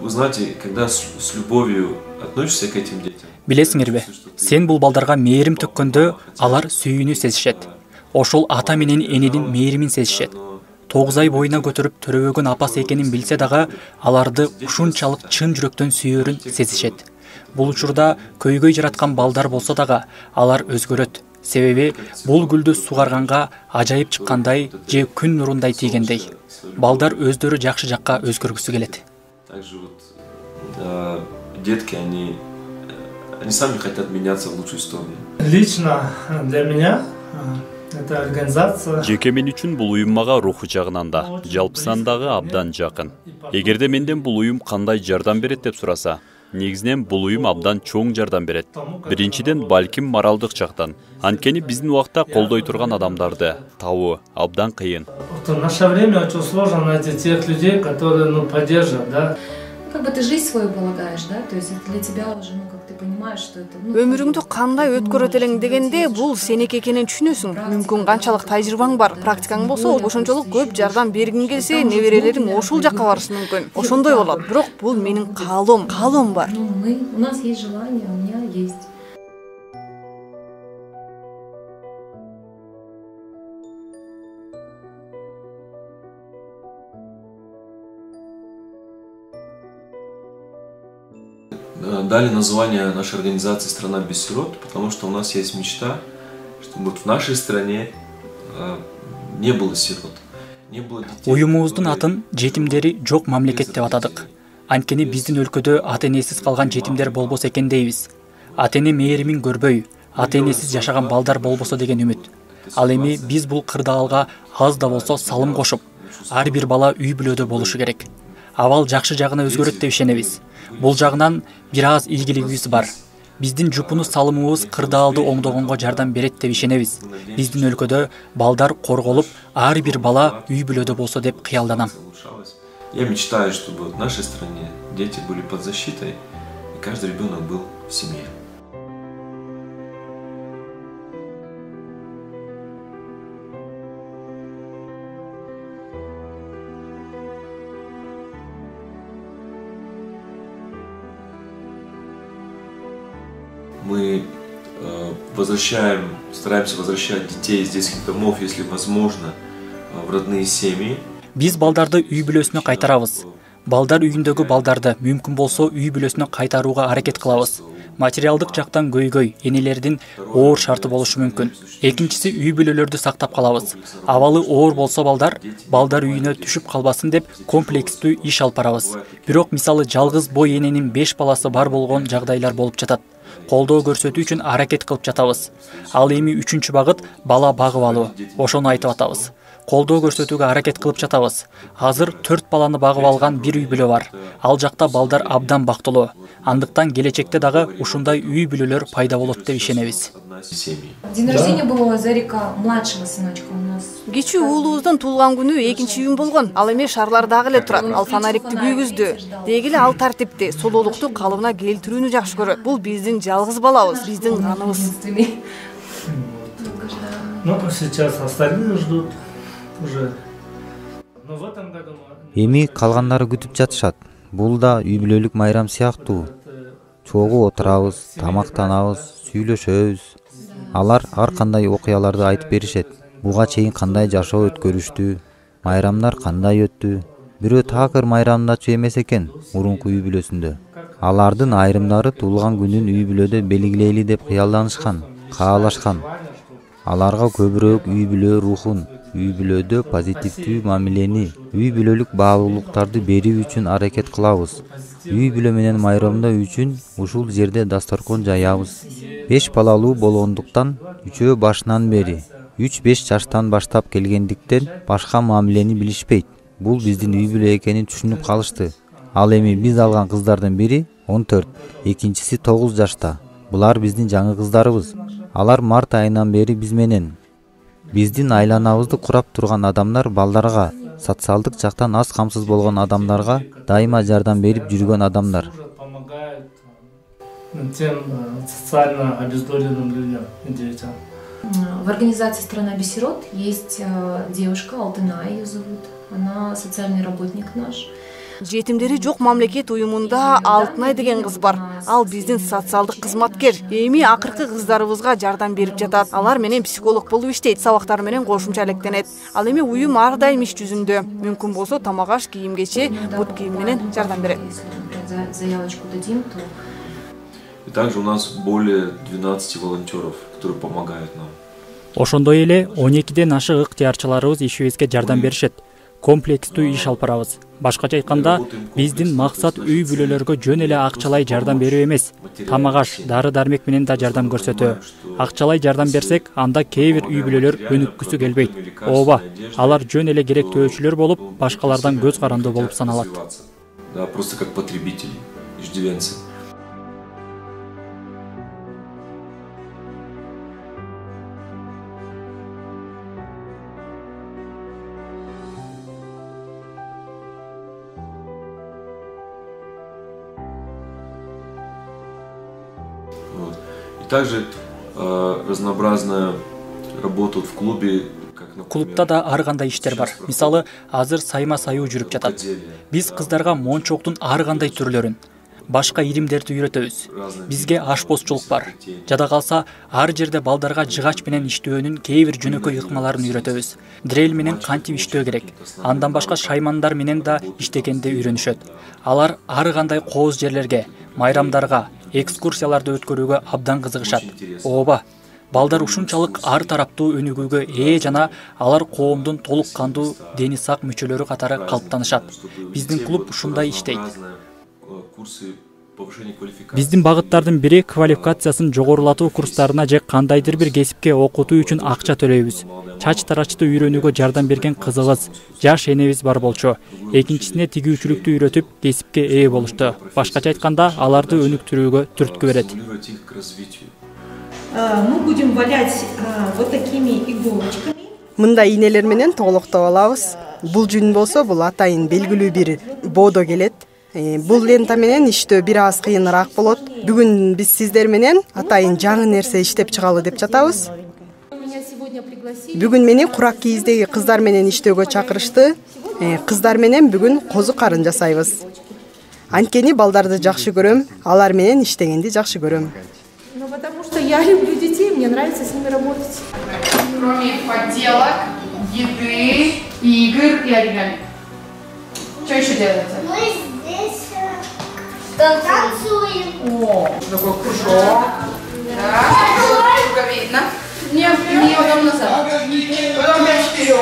вы знаете, когда с любовью относишься к этим детям. Билесиңерби, сен бул балдарга мээрим төккөндө алар сүйүүнү сезишет. Ошол ата менен эненин мээримин сезишет. 9 ай боюна көтөрүп төрөбөгөн апасы экенин билсе дагы, аларды ушунчалык чын жүрөктөн сүйөрүн сезишет. Бул учурда көйгөй жараткан балдар болсо дагы, алар өзгөрөт. Себеби бул гүлдү сугарганга ажайып чыккандай же күн нурундай тийгендей. Балдар өздөрү жакшы жакка өзгөргүсү келет. Также вот детки, они сами хотят меняться в лучшую сторону. Лично для меня это организация. Жеке мен үчүн бул уюм мага руху жагынан да, жалпысынан дагы абдан жакын. Эгерде менден бул уюм кандай жардам берет деп сураса, негизинен бул уюм абдан чоң жардам берет. Биринчиден, балким моралдык жактан. Анткени биздин убакта колдой турган адамдарды табуу абдан кыйын. В наше время очень сложно найти тех людей, которые поддержат, да. Как бы ты жизнь свою полагаешь, да? То есть это для тебя уже, как ты понимаешь, что это... Өмүрүңдү кандай өткөрөт элең дегенде, бул сенеки экенин түшүнөсүң. Мүмкүн канчалык тажрыйбаң бар, практикаң болсо, ошончолук көп жардам бергиң келсе, неберелериң ошол жакка барышы мүмкүн. Ошондой болот. Бирок бул менин каалоом бар. У нас есть желание, у меня есть. Дали название нашей организации «Страна без сирот», потому что у нас есть мечта, чтобы вот в нашей стране не было сирот. Уюмубуздун атын жетимдери жок мамлекет деп атадык. Анткени биздин өлкөдө ата-энесиз калган жетимдер болбосо экен дейбиз. Ата-эне мээримин көрбөй, ата-энесиз жашаган балдар болбосо деген үмүт. Ал эми биз бул кырдаалга аз да болсо салым кошуп, ар бир бала үй бүлөдө болушу керек. Абал жакшы жагына өзгөрөт деп ишенебиз. Бул жагынан бир аз ийгилигибиз бар. Биздин жупуну салымыбыз кырдаалды оңдогонго жардам берет деп ишенебиз. Биздин өлкөдө балдар корголуп, ар бир бала үй бүлөдө болсо деп кыялданам. Я мечтаю, чтобы в нашей стране дети были под защитой, и каждый ребенок был в семье. Мы стараемся возвращать детей из детских домов, если возможно, в родные семьи. Биз балдарды үй бүлөсүнө кайтарабыз. Балдар үйүндөгү балдарды мүмкүн болсо үй бүлөсүнө кайтарууга аракет кылабыз. Материалдык жактан көйгөй, энелердин оор шарты болушу мүмкүн. Экинчиси, үй бүлөлөрдү сактап калабыз. Абалы оор болсо балдар үйүнө түшүп калбасын деп комплекстүү иш алып барабыз. Бирок мисалы жалгыз бой эненин 5 баласы бар болгон жагдайлар болуп жатат. Колдоо көрсөтүү үчүн аракет кылып жатабыз. Ал эми 3-чү багыт бала багып алуу. Ошону айтып атабыз. Колдоо көрсөтүүгө аракет кылып жатабыз. Азыр 4 баланы багып алган бир үй бүлө бар. Ал жакта балдар абдан бактылуу. Андыктан келечекте дагы ушундай үй бүлөлөр пайда болот деп ишенебиз. День рождения было у Зарика младшего сыночка у нас. Кичүү уулубуздун туулган күнү 2-июнь болгон. Ал эми шаарлардагы эле турат. Ал фонарикти күйгүздү. Дегиле ал тартипти, сулуулукту калыбына келтирүүнү жакшы көрөт. Бул биздин жалгыз балабыз, биздин каныбыз. Ну, сейчас остальные ждут уже. Эми калгандары күтүп жатышат. Бул да үй бүлөлүк майрам сыяктуу. Чогуу отурабыз, тамактанабыз, сүйлөшөбүз. Алар ар кандай окуяларды айтып беришет. Буга чейин кандай жашоо өткөрүштү, майрамдар кандай өттү. Бирөө такыр майрамдачу эмес экен мурунку үй бүлөсүндө. Алардын айрымдары туулган күнүн үй бүлөдө белгилейли деп кыялданышкан, каалашкан. Аларга көбүрөөк үй бүлө рухун, үй бүлөдө позитивдүү мамилени, үй бүлөлүк баалуулуктарды берүү үчүн аракет кылабыз. Үй бүлө менен майрамдоо үчүн ушул жерде дасторкон жаябыз. 5 балалуу болгондуктан үчөө башынан бери 3-5 жаштан баштап келгендиктен башка мамилени билишпейт. Бул биздин үй бүлө экенин түшүнүп калышты. Ал эми биз алган кыздардын бири 14, экинчиси 9 жашта. Булар биздин жаңы кыздарыбыз. Алар март айынан бери биз менен. Биздин айланабызды курап турган адамдар балдарга, социалдык жактан аз камсыз болгон адамдарга дайыма жардам берип жүргөн адамдар. Тем социально обездоленным людям и детям. В организации «Страна без сирот» есть девушка, Алтына ее зовут. Она социальный работник наш. Жетимдери жок мамлекет уюмунда Алтынай деген кыз бар. Ал биздин социалдык кызматкер. Эми акыркы кыздарыбызга жардам берип жатат. Алар менен психолог болуп иштейт, сабактар менен кошумча алектенет. Ал эми уюм ар дайым иш жүзүндө. Мүмкүн болсо тамак аш, кийим кече, бут кийим менен жардам берет. Заявочку дадим, то... И также у нас более 12 волонтеров, которые помогают нам. Ошондой эле 12ден ашык ыктыярчыларыбыз ишибизге жардам беришет. Комплекстүү иш алып барабыз. Башкача айтканда, биздин максат үй бүлөлөргө жөн эле акчалай жардам берүү эмес, тамак аш, дары-дармек менен да жардам көрсөтүү. Акчалай жардам берсек, анда кээ бир үй бүлөлөр өнүккүсү келбейт. Ооба, алар жөн эле керектөөчүлөр болуп, башкалардан көз карандуу болуп саналат. Да, просто как потребители, иждивенцы. Вот. И также разнообразная работа в клубе. Клубта да ар кандай иштер бар. Мисалы, азыр сайма саюу жүрүп жатат. Биз кыздарга мончоктун ар кандай түрлөрүн, башка иримдерди үйрөтөбүз. Бизге ашпозчулук бар. Жада калса, ар жерде балдарга жыгач менен иштөөнүн кээ бир жөнөкөй ыкмаларын үйрөтөбүз. Дрель менен кантип иштөө керек. Андан башка шаймандар менен да иштегенди үйрөнүшөт. Алар ар кандай кооз жерлерге, майрамдарга, экскурсияларды өткөрүүгө абдан кызыгышат. Ооба, балдар ушунчалык ар тараптуу өнүгүүгө ээ жана алар коомдун толук кандуу дени сак мүчөлөрү катары калыптанышат. Биздин клуб ушундай иштейт. Биздин багыттардын бири квалификациясын жогорулатуу курстарына же кандайдыр бир кесипке окутуу үчүн акча төлөйбүз. Чач тарачты үйрөнүүгө жардам берген кызыбыз, жаш энебиз бар болчу. Экинчисине тигүүчүлүктү үйрөтүп, кесипке ээ болушту. Башкача айтканда, аларды өнүктүрүүгө түрткү берет. Мы будем валять вот такими иголочками. Мындай ийнелер менен тоголоктоп алабыз. Бул жүн болсо, бул атайын белгилүү бир боодо келет. Бул лента менен иштөө бир аз кыйыныраак болот. Бүгүн биз сиздер менен атайын жаңы нерсе иштеп чыгалы деп жатабыз. Бүгүн мени курак кийиздеги кыздар менен иштөөгө чакырышты. Кыздар менен бүгүн козу карын жасайбыз. Анткени балдарды жакшы көрөм, алар менен иштегенди жакшы көрөм. Ну, потому что я люблю детей, мне нравится с ними работать. Кроме поделок, еды, игр и оригами. Что еще делаете? Мы здесь танцуем. О, такой кружок. Да, кружок видно. Неудобно назад. Потом опять вперед.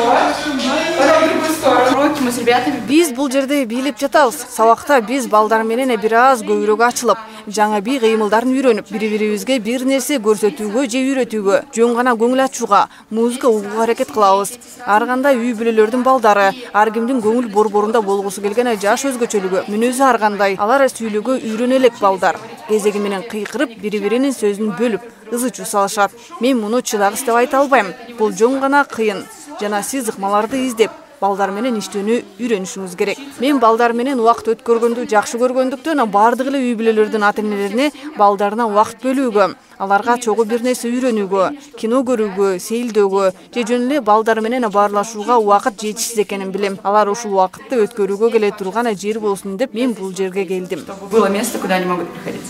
Потом в другую сторону. Уроки мы с ребятами. Биз бул жерде бийлеп жатабыз. Сабакта биз балдар менен бир аз көбүрөөк ачылып, жаңа бий кыймылдарын үйрөнүп, бири-бирибизге бир нерсе көрсөтүүгө же үйрөтүүгө, жөн гана көңүл ачууга, музыка угууга аракет кылабыз. Ар кандай үй бүлөлөрдүн балдары, ар кимдин көңүл борборунда болгусу келген жаш өзгөчөлүгү, мүнөзү ар кандай, алар сүйлөөгө үйрөнө элек балдар. Кезеги менен кыйкырып, бири-биринин сөзүн бөлүп, ызы-чуу салышат. Мен муну чыдагыс деп айта албайм. Бул жөн гана кыйын. Жана сиз ыкмаларды издеп, балдар менен иштөөнү үйрөнүшүңүз керек. Мен балдар менен убакыт өткөргөндү жакшы көргөндүктөн баардык эле үй бүлөлөрдүн ата-энелерине балдарына убакыт бөлүүгө, аларга чогуу бир нерсе үйрөнүүгө, кино көрүүгө, сейилдөөгө же жөн эле балдар менен баарлашууга убакыт жетишсиз экенин билем. Алар ушул убакытты өткөрүүгө келе турган жер болсун деп мен бул жерге келдим. Было место, куда они могут приходить.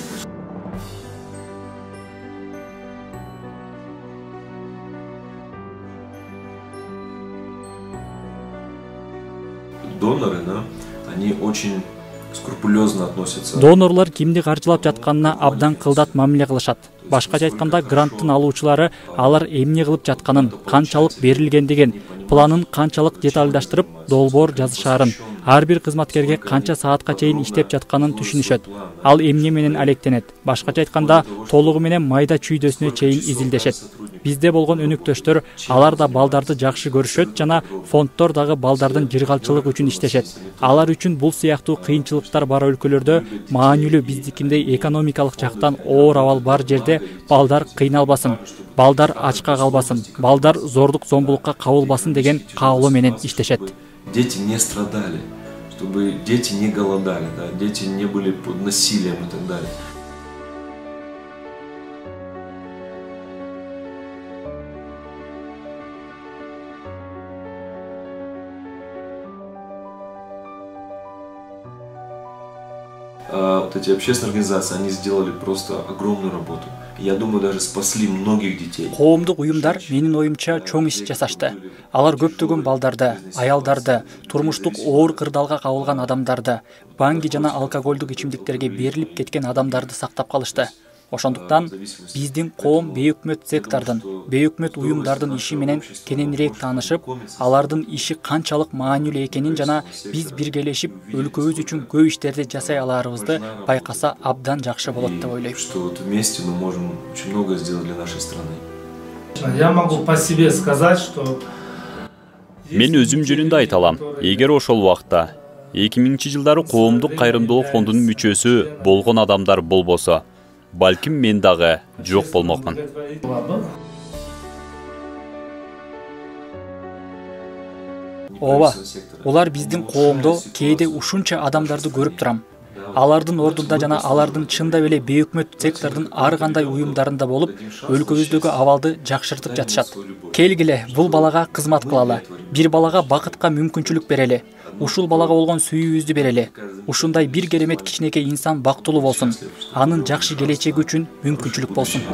Доноры, да, они очень скрупулезно относятся. Донорлар кимди каржылап жатканына абдан кылдат мамиле кылышат. Башкача айтканда, гранттын алуучулары алар эмне кылып жатканын, канчалык берилгендигин, планын канчалык детальдаштырып, долбоор жазышаарын, ар бир кызматкерге канча саатка чейин иштеп жатканын түшүнүшөт. Ал эмне менен алектенет. Башкача айтканда, толугу менен майда чүйдөсүнө чейин изилдешет. Бизде болгон өнүктөштөр алар да балдарды жакшы көрүшөт жана фонддор дагы балдардын жыргалчылык үчүн иштешет. Алар үчүн бул сыяктуу кыйынчылыктар бар өлкөлөрдө маанилүү биздикиндей экономикалык жактан оор абал бар жерде балдар кыйналбасын, балдар ачка калбасын, балдар зордук зомбулукка кабылбасын деген каалоо менен иштешет. Дети не страдали, чтобы дети не голодали, да, дети не были под насилием и так далее. вот эти общественные организации, они сделали просто огромную работу. Я думаю, даже спасли многих детей. Коомдук уюмдар менин оюмча чоң иш жасашты. Алар көптөгөн балдарды, аялдарды, турмуштук оор кырдаалга кабылган адамдарды, банги жана алкоголдук ичимдиктерге берилип кеткен адамдарды сактап калышты. Ошондуктан биздин коом бейөкмөт сектордун, бейөкмөт уюмдардын иши менен кененирээк таанышып, алардын иши канчалык маанилүү экенин жана биз биргелешип өлкөбүз үчүн көп иштерди жасай аларыбызды байкаса абдан жакшы болот деп ойлойм. Что вот вместе мы можем очень много сделать для нашей страны. Я могу по себе сказать, что Мен өзүм жөнүндө айта алам. Эгер ошол убакта 2000-жылдары коомдук кайрымдуулук фондунун мүчөсү болгон адамдар болбосо, балким мен дагы жок болмокмун. Ооба, улар биздин коомдо кээде ушунча адамдарды көрүп турам. Алардын ордунда жана алардын чындап эле бейөкмөт сектордун ар кандай уюмдарында болуп, өлкөбүздөгү абалды жакшыртып жатышат. Келгиле, бул балага кызмат кылалы. Бир балага бакытка мүмкүнчүлүк берели. Ушул балага болгон сүйүүбүздү берели. Ушундай бир керемет кичинекей инсан бактылуу болсун. Анын жакшы келечеги үчүн мүмкүнчүлүк болсун.